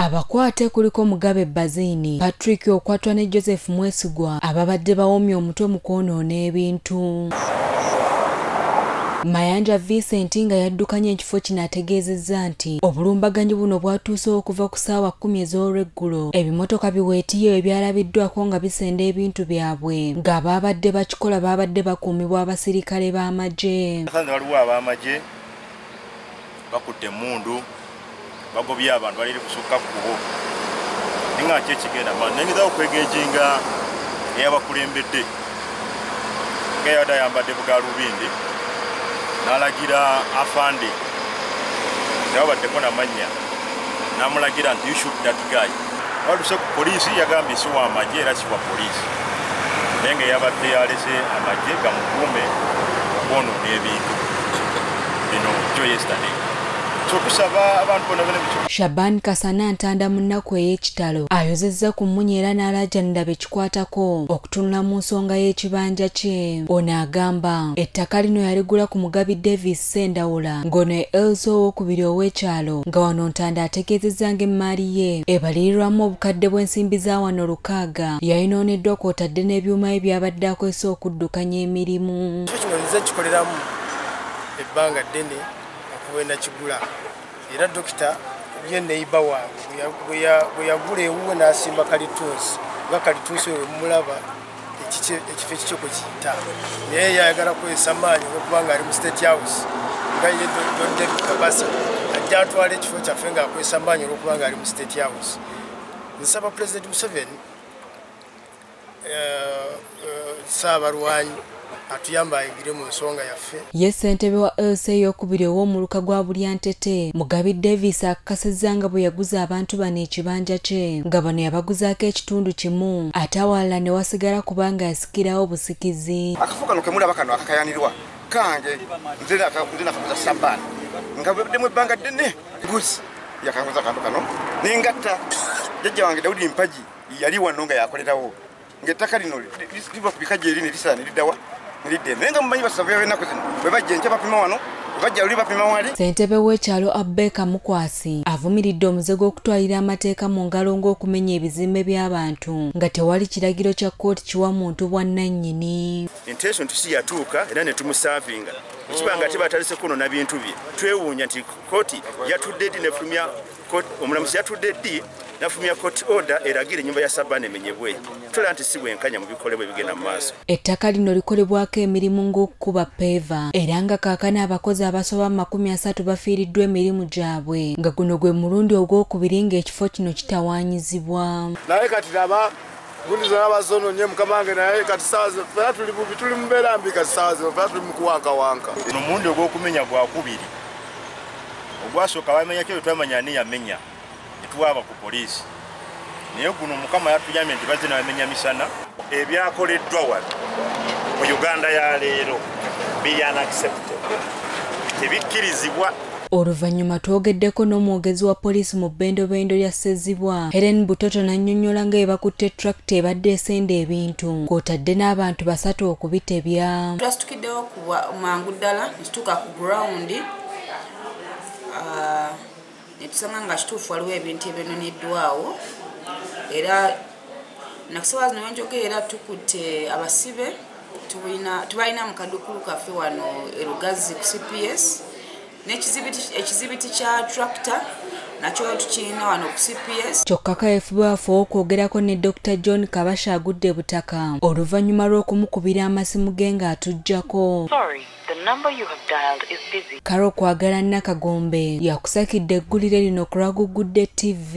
Abakwate kuliko Mugabe Bazini, Patrick okwatwa ne Joseph Mwesigwa ababadde bawomya omutwe mu kwonoona ebintu. Mayanja Vincent nga yaddukanya ekifo kino ategeezezza nti obulumbaganyi buno bwatuuse okuva ku ssaawa 10 ez'olweggulo. Ebimotoka biweetiyo ebyalabiddwako nga bisenda ebintu byabwe ng'abaabadde bakikola baabadde bakuumibwa abasirikale b'amagye. Waliwo ab'amagye bakutte emmundu bagobye abantu baliri kusukka kkubo ninga ki ekigenda manenyiza okwegejinga eyabakulembedde nga yada yambadde bugalubindi n'alagira afande tewabaddeko namanya n'amulagira nti you shoot that guy. Waluse ku poliisi yagambye si wa amagye era si wa poliisi naye nga yabadde yalese amagye gamukuume okwonoona ebintu bino kyo yesterday. Shaban Kasana Ntanda mu nnaku ey'ekitalo ayozezza ku Munyera n'alaajanira bekikwatako okutunula mu nsonga y'ekibanja kye. Ono agamba ettaka lino yaligula ku Mugabi Davis Sendawula ng'ono Elsa owokubiri ow'ekyalo nga wano Ntanda ategeezezza ng'emmaali ye ebalirirwamu obukadde bw'ensimbi za wano 6 yayinooneddwa kw'otadde n'ebyuma ebyabadde akozesa okuddukanya emirimu. Kino kikoleramu ebbanga ddene wenda kigula era dokita ye neiba wange bwe yagula ewuwe n'asimba kalitunsi nga kalitunsi we mulaba ekifo ekikyo kwe kiyita naye yayagala kwesa maanyi okubanga ali mu State House nga ye John David Kabasa ajja atwala ekifo kyaffe nga akwesa maanyi olwokubanga ali mu State House. Nsaba President Museveni Saabalwanyi atuyamba ayigire mu nsonga yaffe. Ye ssentebe wa LC ey'okubiri ow'omuluka gwa Bulyantete Mugabi Davis akakasizza nga bwe yaguza abantu bano ekibanja kye nga bano yabaguzaako ekitundu kimu ate awalala ne wasigala kubanga yasikirawo busikizi. Akafo kano kemulaba kano akakayanirwa kange nze nakaguza Sambani nga bweddemu ebbanga ddene guzi yakanguza kantu kano nengatta jjajja wange Daudi Mpagi yali wano nga yakolerawo ng'ettaka lino liva ku bikaji eri ne lisaana liddawa nenga mumanyi basabye enaku zino bwe bajja enkya bapima wano bajja luli bapima wali. Ssentebe w'ekyalo Abeka Mukwasi avumiridde omuze gw'okutwalira amateeka mu ngalo ng'okumenya ebizimbe by'abantu nga tewali kiragiro kya kkooti kiwa muntu bwannannyini. Intention tusi yatuuka era ne tumusavinga ekibanga tebatalise kunoona bintu bye twewuunya nti kkooti yatudde ddi nefulumya omulamuzi yatudde ddi nafumya court order eragire nyumba ya Sabana emenyebwe tola nti si bwenkanya mu bikolebwa ebigenda mu maaso. Ettaka lino likolebwako emirimu ng'okukuba peva era nga kaakana abakozi abasoba 30 bafiiriddwa emirimu gyabwe nga guno gwe mulundi ogwokubiri ng'ekifo kino kitawaanyizibwa. Naye kati laba gundi zonna bazoononye mukamange naye kati saawa fera tuli mu mbeera mbi kati saawa zino fera tuli mu kuwankawanka. Guno mulundi ogw'okumenya gwakubiri ogwasooka bamenya kyo twamanya ani yamenya tuwaba ku poliisi naye guno mukama yatuyambye nti bazze nabamenya misana ebyakoleddwa wano mu Uganda ya leero biri unacceptable tebikkirizibwa. Oluvannyuma twogeddeko n'omwogezi wa poliisi mu bbendobendo lya Ssezibwa Helen Butoto n'annyonnyola nga bakutte tractor ebadde esenda ebintu kw'otadde n'abantu 3 okubitebya. Twasitukiddewo ku mangu ddala nesituuka ku ground netusanga nga kituufu waliwo ebintu ebyononeddwawo era nakusobola zino wenjogera era tukutte abasibe tubalina mu kadukulu kaffe wano erugazi ku CPS n'ekizibiti kya tractor nakyo tukirina wano ku CPS. Kyokka kaefubwafu okwogerako ne Dr. John Kabasha agudde butaka oluvannyuma lw'okumukubira amasimu ge ng'atuggyako. Karo kwagala Nakagombe yakusakidde eggulire lino ku Lwagugudde TV.